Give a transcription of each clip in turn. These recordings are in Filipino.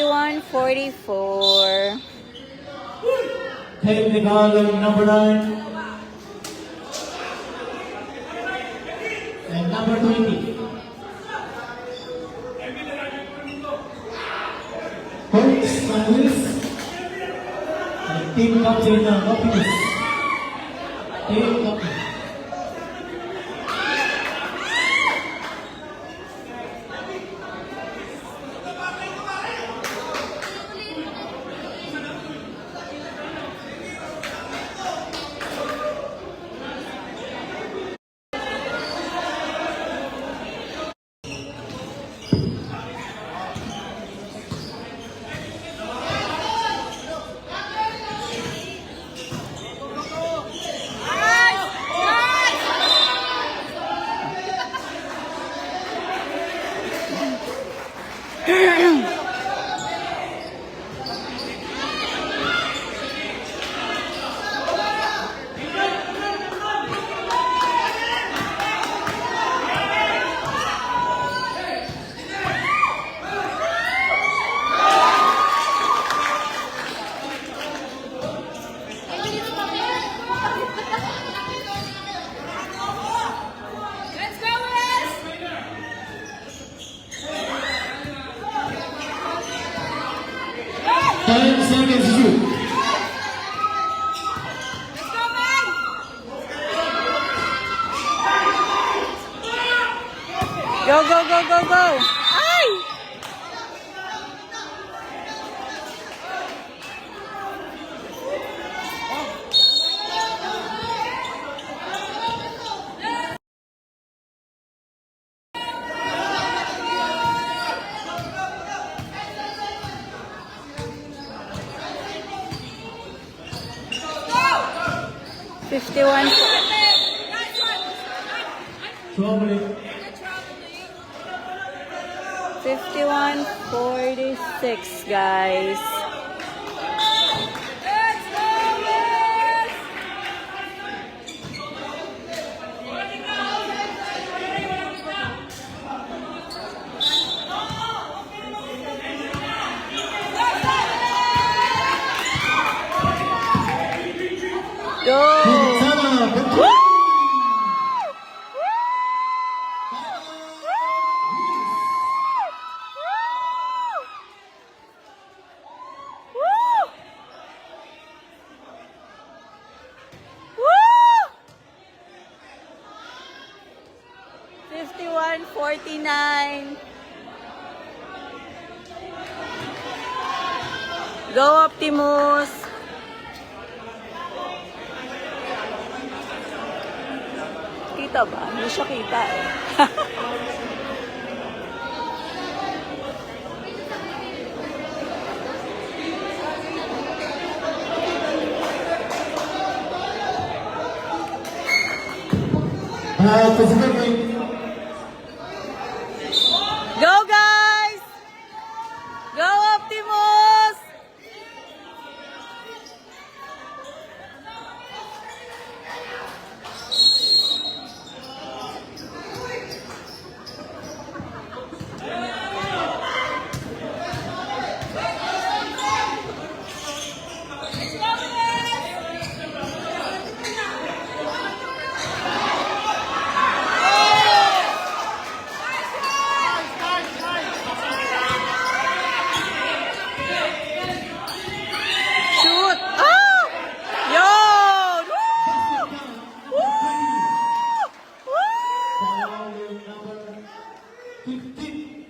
51-44. Take the column number 9 and number 20. Coach Manuel, team captain ng Optimus. Team captain. Let's go, Wes! 10 seconds to shoot. Let's go, man! Go, go, go, go, go! Ay! Go! 51. Trouble. 51-46, guys. Let's go, Wes! Go! Tama. Woo! 51-49. Go Optimus! Kita ba? Hindi siya kita eh. Physical game. Go guys! Go Optimus! Shoot! Oh! Yun! Woo! Woo! Woo! Number 15.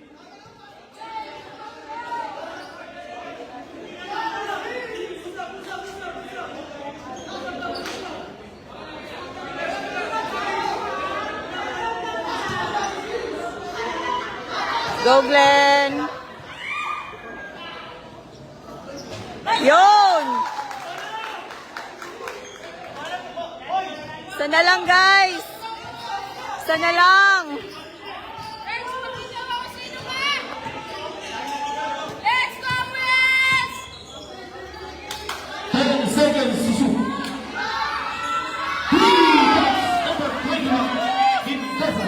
Go Glenn! Yun! Sana lang guys! Sana lang! Let's go, Wes! 10 seconds to shoot. Number 21. Vincenza.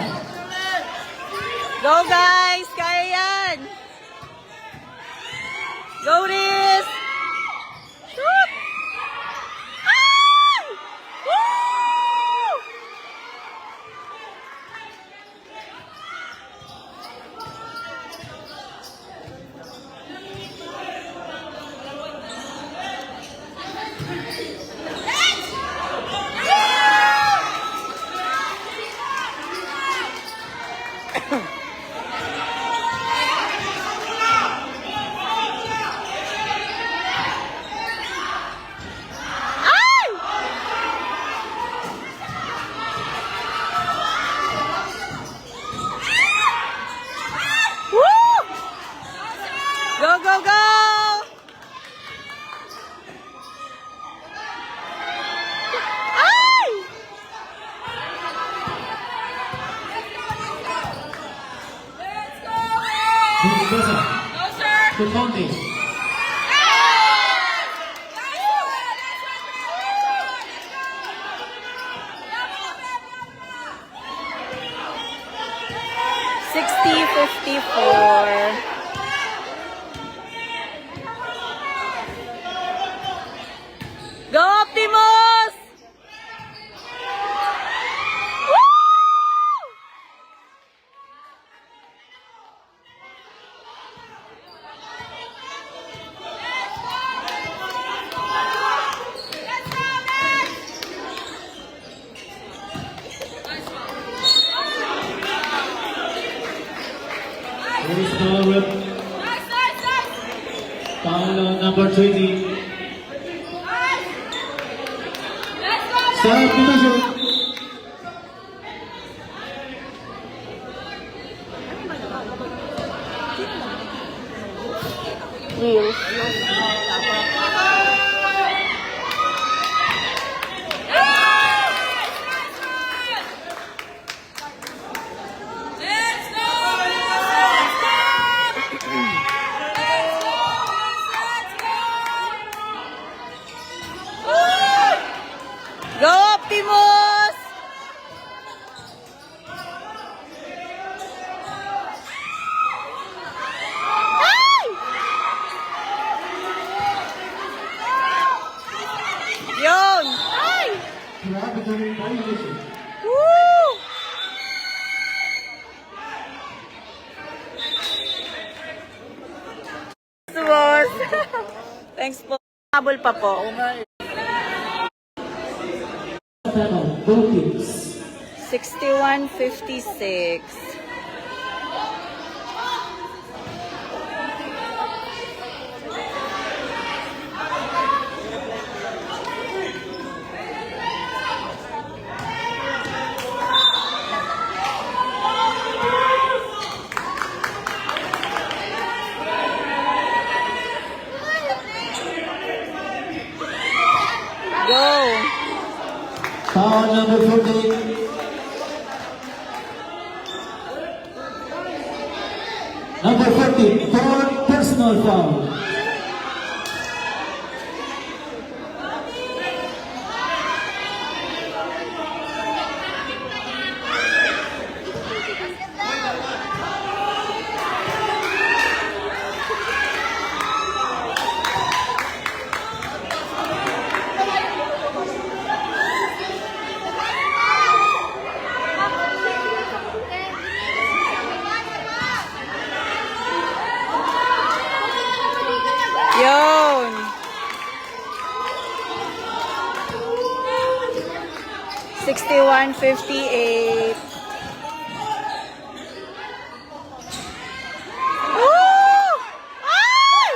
Go guys! Kaya yan! Ay! Woo! Go, go, go! Ay! Let's go, Miss Wins! Rosa, Go, sir! to Conte. $60.54. Go Optimus! Woo! First foul rep, Nice, nice, nice! foul on number 20. Let's go, Serve division. Wheels. Let's go, Wins! Let's go, Wins! Let's go! Go Optimus! Ay! Yun! Ay! Grabe ka rin violation. Woo! Boss. Thanks po. Habol pa po. Panel, both teams. 61.56. Go! Foul number 14. Number 14, for personal foul. Yun! 61.58. Woo! Ay!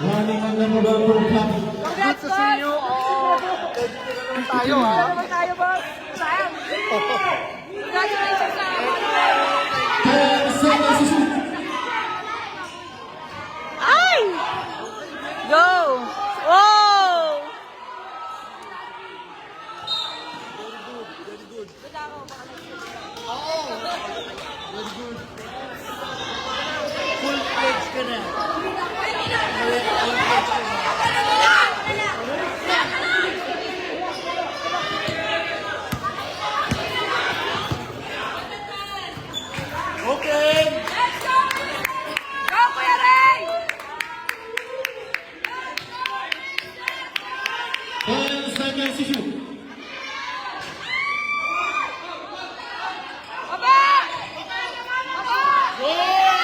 Running on number 1 for Cup. Congrats, boss! Tayo ha. Tayo, boss! Sayang! Congratulations, sir! 10 seconds to shoot. Ay! Go! Oh! Full fledged ka na. Okay. Let's go! Go, Kuya Ray! 10 seconds to shoot. Baba! Baba! Go!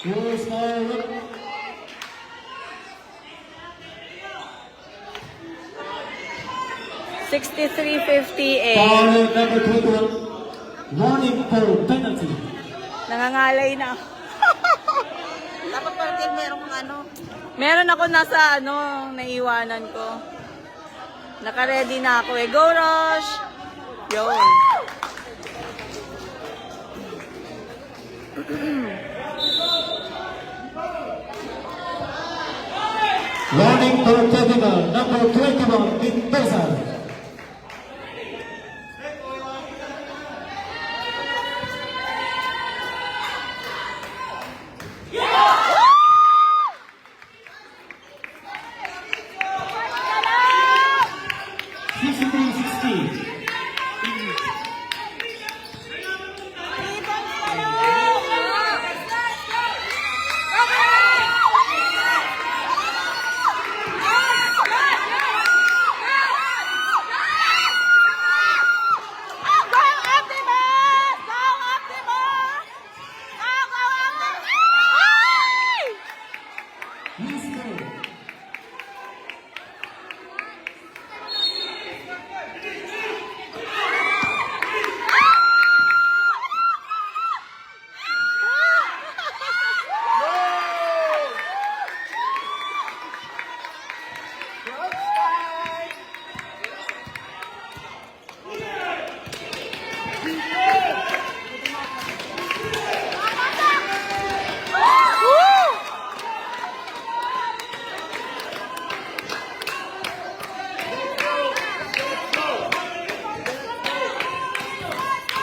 Your score. 63-58. Foul number 21. Warning for penalty. Nangangalay na. Dapat parang din merong ano. Meron ako nasa naiwanan ko. Naka-ready na ako eh. Go, Rosh! Yun. Warning for technical number 21 Mendoza.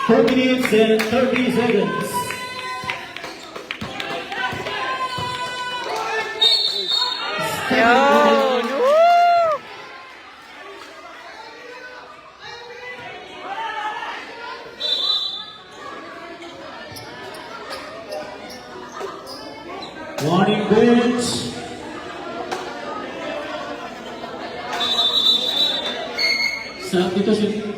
Four minutes and 30 seconds. Yun. Woo! Warning bench. Substitution.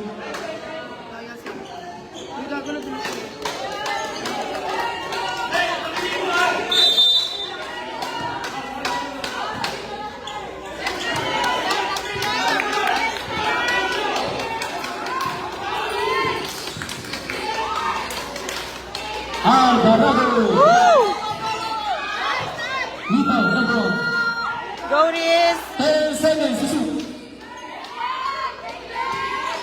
Alvarado. Woo! Nita, number 1. Go, Riz! 10 seconds to shoot.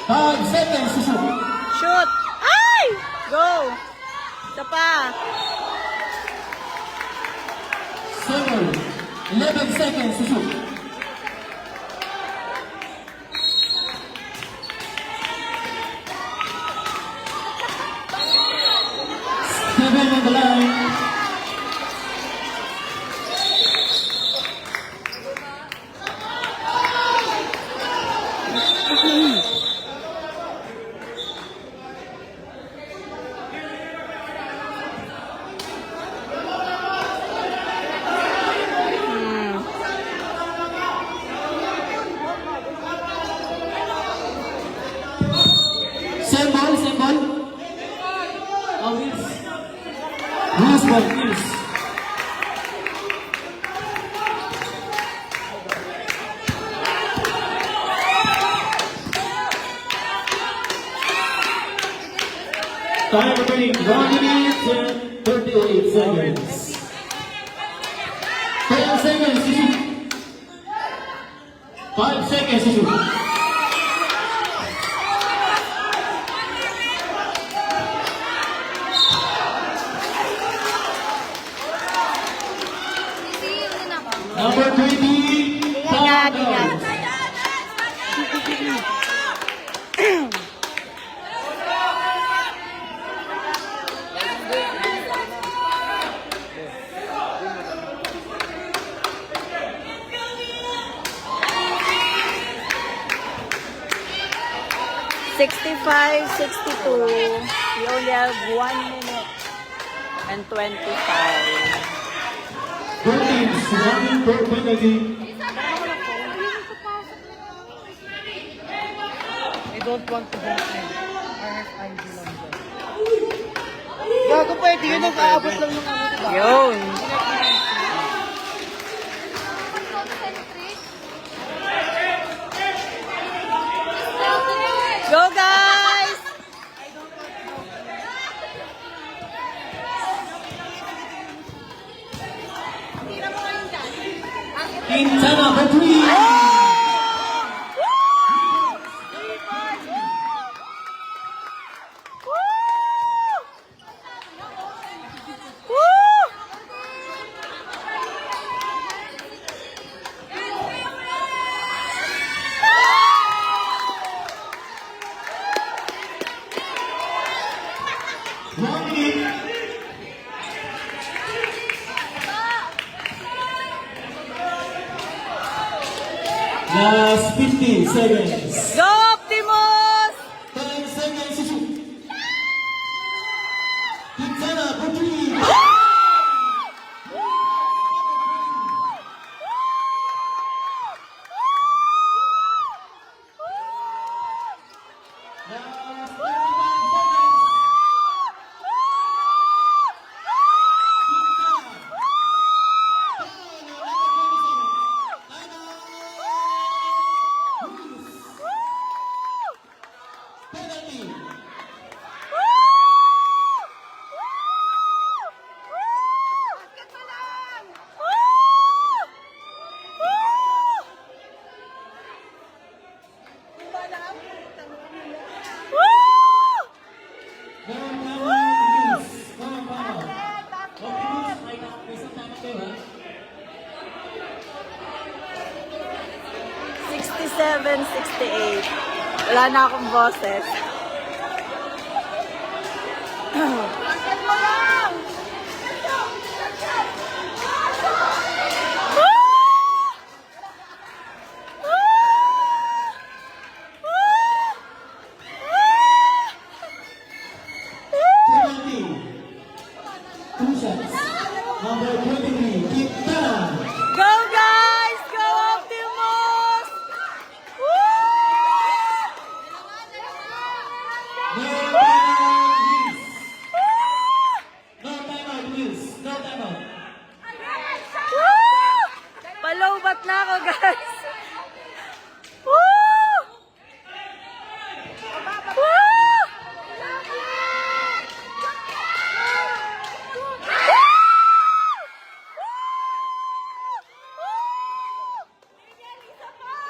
5 seconds to shoot. Shoot! Ay! Go! Isa pa. 11 seconds to shoot. 7 on the line. Same ball, same ball. Oh, Wills. Wills ball, Wills. Time remaining 1 minute and 38 seconds. 10 seconds to shoot. 5 seconds to shoot. Number 20, Ingat, ingat. $65, 62. We only have 1 minute and 25. both teams running for penalty. I don't want to vote him. RFID lang dyan. Gago pwede yun, nag-aabot lang ng ano, diba? Yun. Go, guys! Quintana for 3. Last 15 seconds. Go, Optimus! 10 seconds to shoot. Quintana for 3. Last 35 seconds. Penalty. No penalties. No foul. Optimus, may isang tama kayo, ha? 67-68. Wala na akong boses. Penalty. 2 shots. Number 23, Quintana. Go, guys! Go, Optimus! No penalties. No timeout, please. No timeout. Palowbat na ako, guys! Woo! Woo!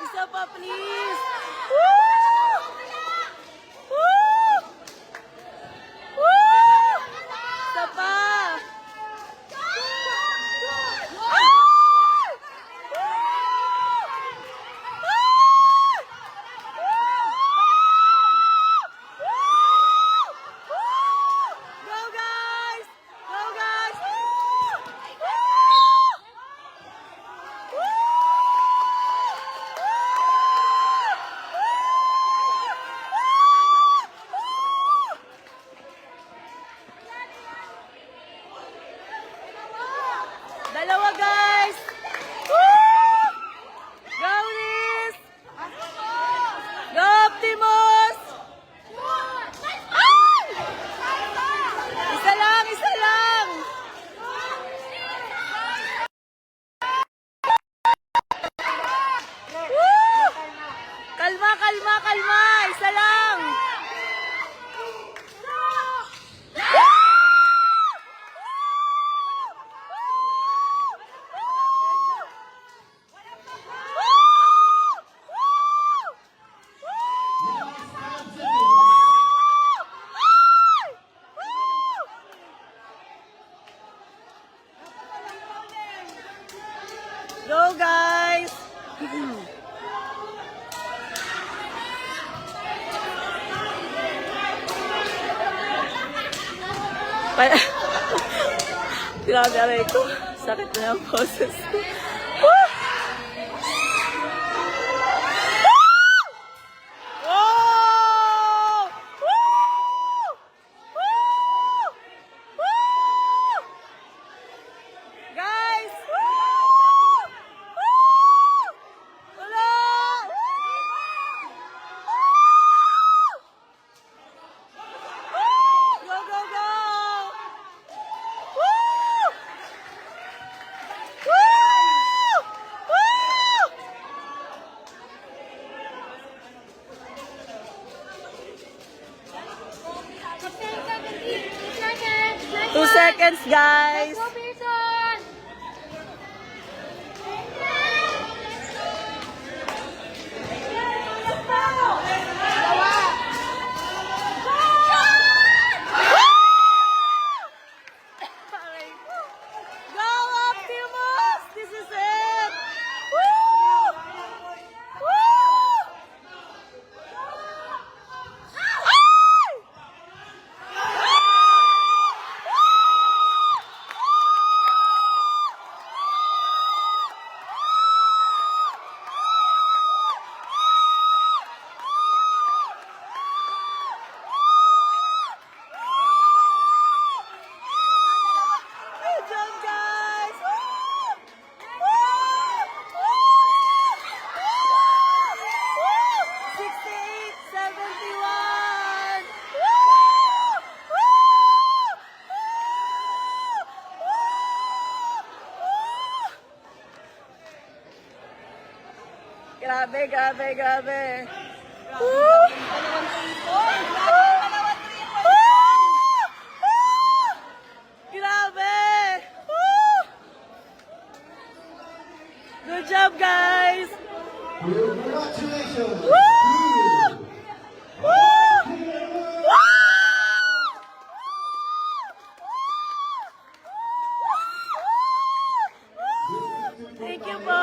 Isa pa, please! Woo! Woo! Woo! Isa pa! Go, guys! Go, guys! Dalawa, guys! Woo! Go, Liz! Go, Optimus! Ay! Isa lang, isa lang! Woo! Kalma, kalma, kalma! Isa lang! Go, guys! Grabe, aray ko. Sakit na yung boses ko. Woo! Oh! Woo! Woo! Woo! Guys! Woo! Woo! Wala! Woo! Go, go, go! dance, guys. Go, Pearson! Go, Optimus! This is it! Woo! Woo! Ay! Good job, guys! Woo! Woo! Woo! 68, 71! Woo! Woo! Grabe, grabe, grabe. Woo! Grabe! Woo! Good job, guys! Congratulations. Woo! Woo! Woo! Thank you po.